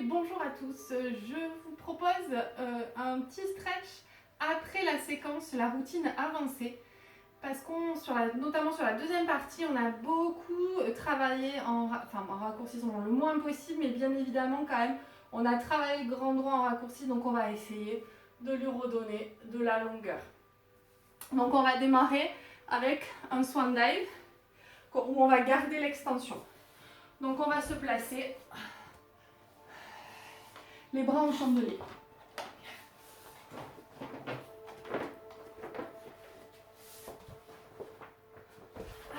bonjour à tous. Je vous propose un petit stretch après la séquence, la routine avancée. Parce notamment sur la deuxième partie, on a beaucoup travaillé en raccourcissement le moins possible, mais bien évidemment quand même, on a travaillé le grand droit en raccourci, donc on va essayer de lui redonner de la longueur. Donc on va démarrer avec un swan dive où on va garder l'extension. Donc on va se placer les bras en chandelier.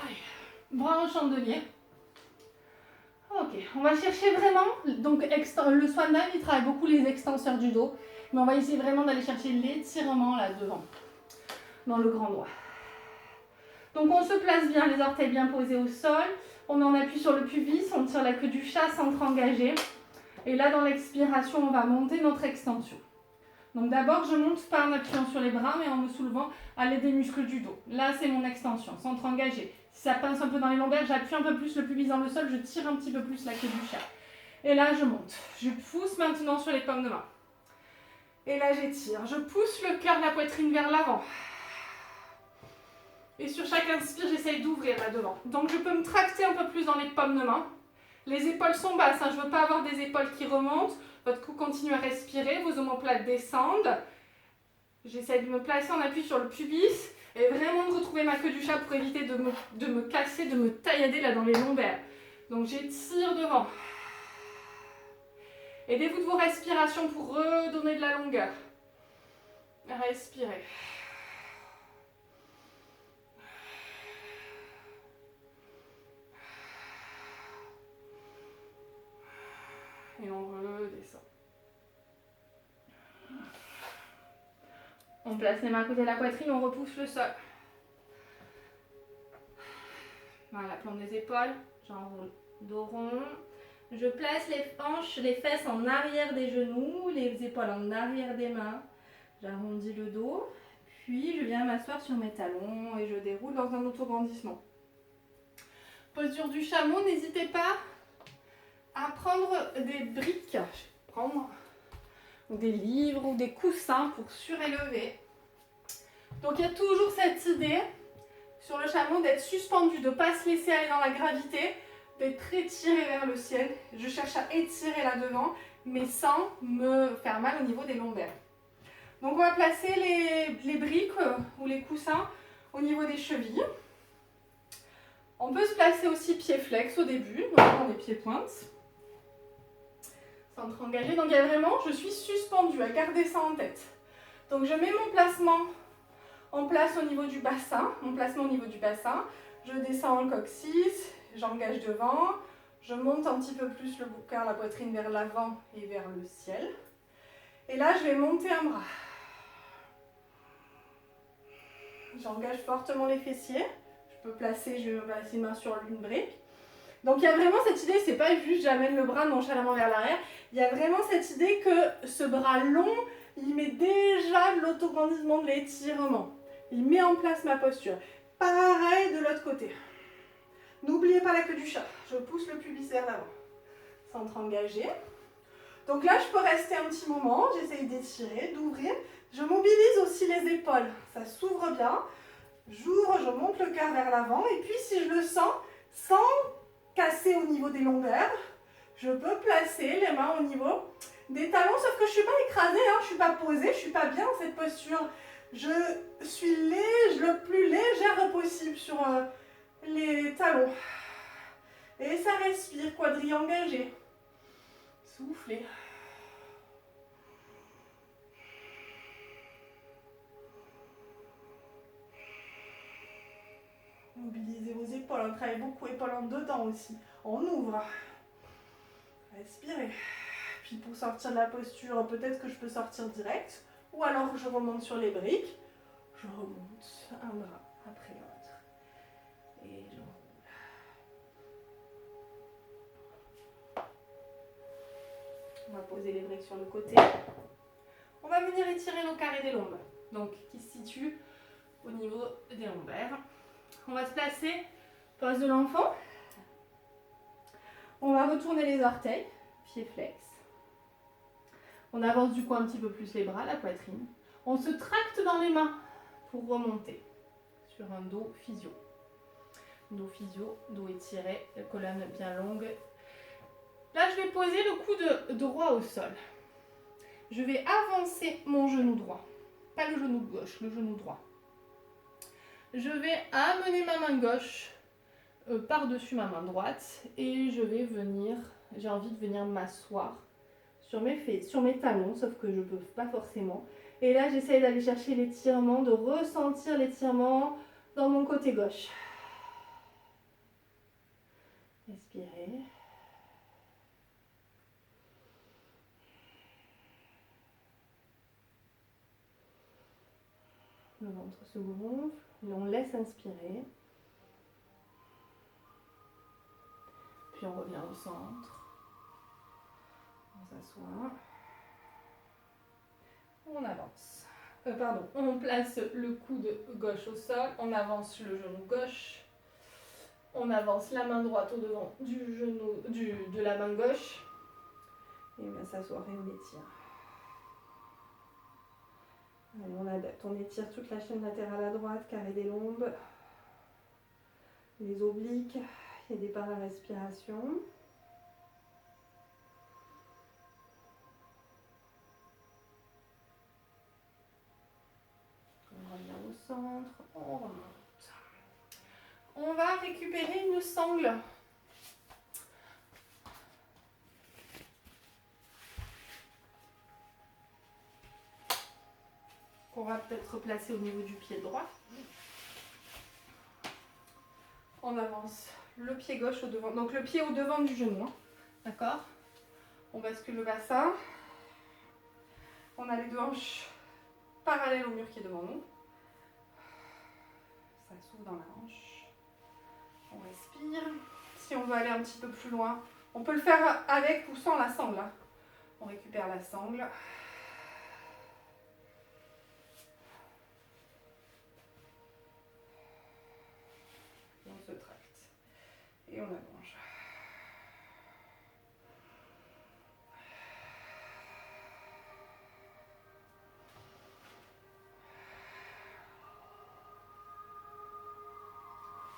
Allez, bras en chandelier. Ok, on va chercher vraiment, donc le swan dive il travaille beaucoup les extenseurs du dos, mais on va essayer vraiment d'aller chercher l'étirement là devant, dans le grand droit. Donc on se place bien, les orteils bien posés au sol, on met en appui sur le pubis, on tire la queue du chat, centre engagé. Et là dans l'expiration, on va monter notre extension. Donc d'abord je monte pas en appuyant sur les bras, mais en me soulevant à l'aide des muscles du dos. Là c'est mon extension, centre engagé. Si ça pince un peu dans les lombaires, j'appuie un peu plus le pubis dans le sol, je tire un petit peu plus la queue du chat. Et là je monte. Je pousse maintenant sur les paumes de main. Et là j'étire. Je pousse le cœur, la poitrine vers l'avant. Et sur chaque inspire, j'essaye d'ouvrir là devant. Donc je peux me tracter un peu plus dans les paumes de main. Les épaules sont basses, hein. Je ne veux pas avoir des épaules qui remontent. Votre cou continue à respirer, vos omoplates descendent. J'essaie de me placer en appui sur le pubis et vraiment de retrouver ma queue du chat pour éviter de me casser, de me taillader là dans les lombaires. Donc j'étire devant. Aidez-vous de vos respirations pour redonner de la longueur. Respirez. Et on redescend. On place les mains à côté de la poitrine, on repousse le sol. Voilà, plante des épaules, j'enroule dos rond. Je place les hanches, les fesses en arrière des genoux, les épaules en arrière des mains. J'arrondis le dos, puis je viens m'asseoir sur mes talons et je déroule dans un autograndissement. Posture du chameau, n'hésitez pas à prendre des briques, je vais prendre des livres ou des coussins pour surélever. Donc il y a toujours cette idée sur le chameau d'être suspendu, de ne pas se laisser aller dans la gravité, d'être étiré vers le ciel. Je cherche à étirer là devant, mais sans me faire mal au niveau des lombaires. Donc on va placer les briques ou les coussins au niveau des chevilles. On peut se placer aussi pieds flex au début, donc des pieds pointes. Centre engagé, donc il y a vraiment, je suis suspendue, à garder ça en tête. Donc je mets mon placement en place au niveau du bassin, je descends en coccyx, j'engage devant, je monte un petit peu plus le cœur, la poitrine vers l'avant et vers le ciel. Et là je vais monter un bras. J'engage fortement les fessiers, je vais placer une main sur une brique. Donc il y a vraiment cette idée, c'est pas juste j'amène le bras nonchalamment vers l'arrière, il y a vraiment cette idée que ce bras long, il met déjà de l'autograndissement, de l'étirement. Il met en place ma posture. Pareil de l'autre côté. N'oubliez pas la queue du chat, je pousse le pubis vers l'avant. Centre engagé. Donc là je peux rester un petit moment, j'essaye d'étirer, d'ouvrir. Je mobilise aussi les épaules, ça s'ouvre bien. J'ouvre, je monte le cœur vers l'avant et puis si je le sens, sans casser au niveau des lombaires, je peux placer les mains au niveau des talons, sauf que je ne suis pas écrasée, hein, je ne suis pas posée, je ne suis pas bien dans cette posture. Je suis le plus légère possible sur les talons. Et ça respire, quadrille engagé. Soufflez. Mobilisez vos épaules, on travaille beaucoup épaules en dedans aussi. On ouvre. Respirez. Puis pour sortir de la posture, peut-être que je peux sortir direct. Ou alors je remonte sur les briques. Je remonte un bras après l'autre. Et je roule. On va poser les briques sur le côté. On va venir étirer nos carrés des lombes. Donc qui se situent au niveau des lombaires. On va se placer, pose de l'enfant. On va retourner les orteils, pieds flex. On avance du coup un petit peu plus les bras, la poitrine. On se tracte dans les mains pour remonter sur un dos physio. Dos physio, dos étiré, colonne bien longue. Là, je vais poser le coude droit au sol. Je vais avancer mon genou droit. Pas le genou gauche, le genou droit. Je vais amener ma main gauche par-dessus ma main droite et je vais venir, j'ai envie de venir m'asseoir sur mes talons, sauf que je ne peux pas forcément. Et là, j'essaye d'aller chercher l'étirement, de ressentir l'étirement dans mon côté gauche. Respirez. Le ventre se gonfle et on laisse inspirer. Puis on revient au centre. On s'assoit. On avance. On place le coude gauche au sol. On avance le genou gauche. On avance la main droite au devant de la main gauche. Et on va s'asseoir et on étire. Allez, on adapte. On étire toute la chaîne latérale à droite, carré des lombes, les obliques. Aidez par la respiration. On revient au centre, on remonte. On va récupérer une sangle. Qu'on va peut-être replacer au niveau du pied droit. On avance le pied gauche au devant, donc le pied au devant du genou, hein. D'accord? On bascule le bassin. On a les deux hanches parallèles au mur qui est devant nous. Ça s'ouvre dans la hanche. On respire. Si on veut aller un petit peu plus loin, on peut le faire avec ou sans la sangle, hein. On récupère la sangle. Et on se tracte. Et on allonge.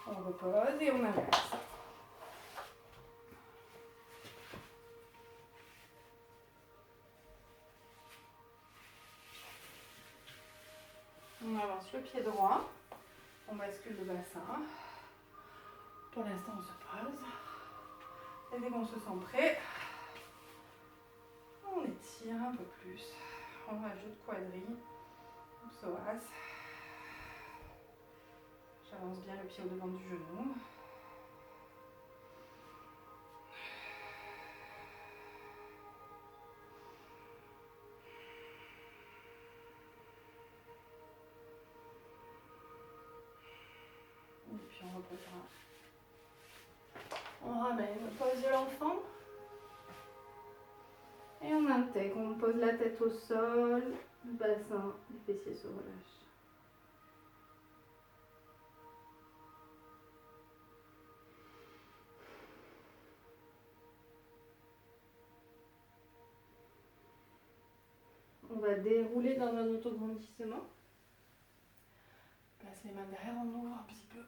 On repose et on inverse. On avance le pied droit. On bascule le bassin. Pour l'instant, on se pose. Et dès qu'on se sent prêt, on étire un peu plus. On rajoute quadrille, psoas. J'avance bien le pied au devant du genou. Et puis on reposera. On ramène, on pose de l'enfant. Et on intègre, on pose la tête au sol, le bassin, les fessiers se relâchent. On va dérouler dans un autograndissement. On place les mains derrière, on ouvre un petit peu.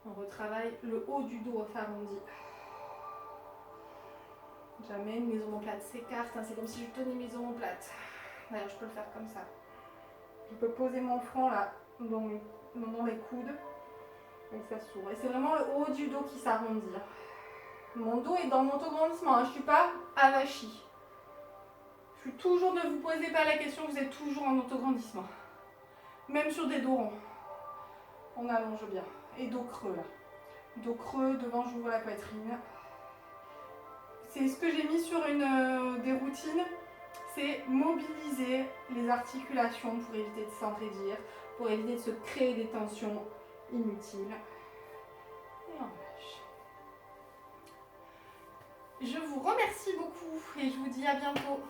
On retravaille le haut du dos arrondi. J'amène mes omoplates s'écartent, hein, c'est comme si je tenais mes omoplates. D'ailleurs, je peux le faire comme ça. Je peux poser mon front là, dans mes coudes, et ça s'ouvre. Et c'est vraiment le haut du dos qui s'arrondit. Mon dos est dans mon autograndissement, hein, je ne suis pas avachie. Je suis toujours, ne vous posez pas la question, vous êtes toujours en autograndissement. Même sur des dos ronds. On allonge bien. Et dos creux là. Dos creux, devant j'ouvre la poitrine. C'est ce que j'ai mis sur des routines, c'est mobiliser les articulations pour éviter de s'enraidir, pour éviter de se créer des tensions inutiles. Et on lâche. Je vous remercie beaucoup et je vous dis à bientôt.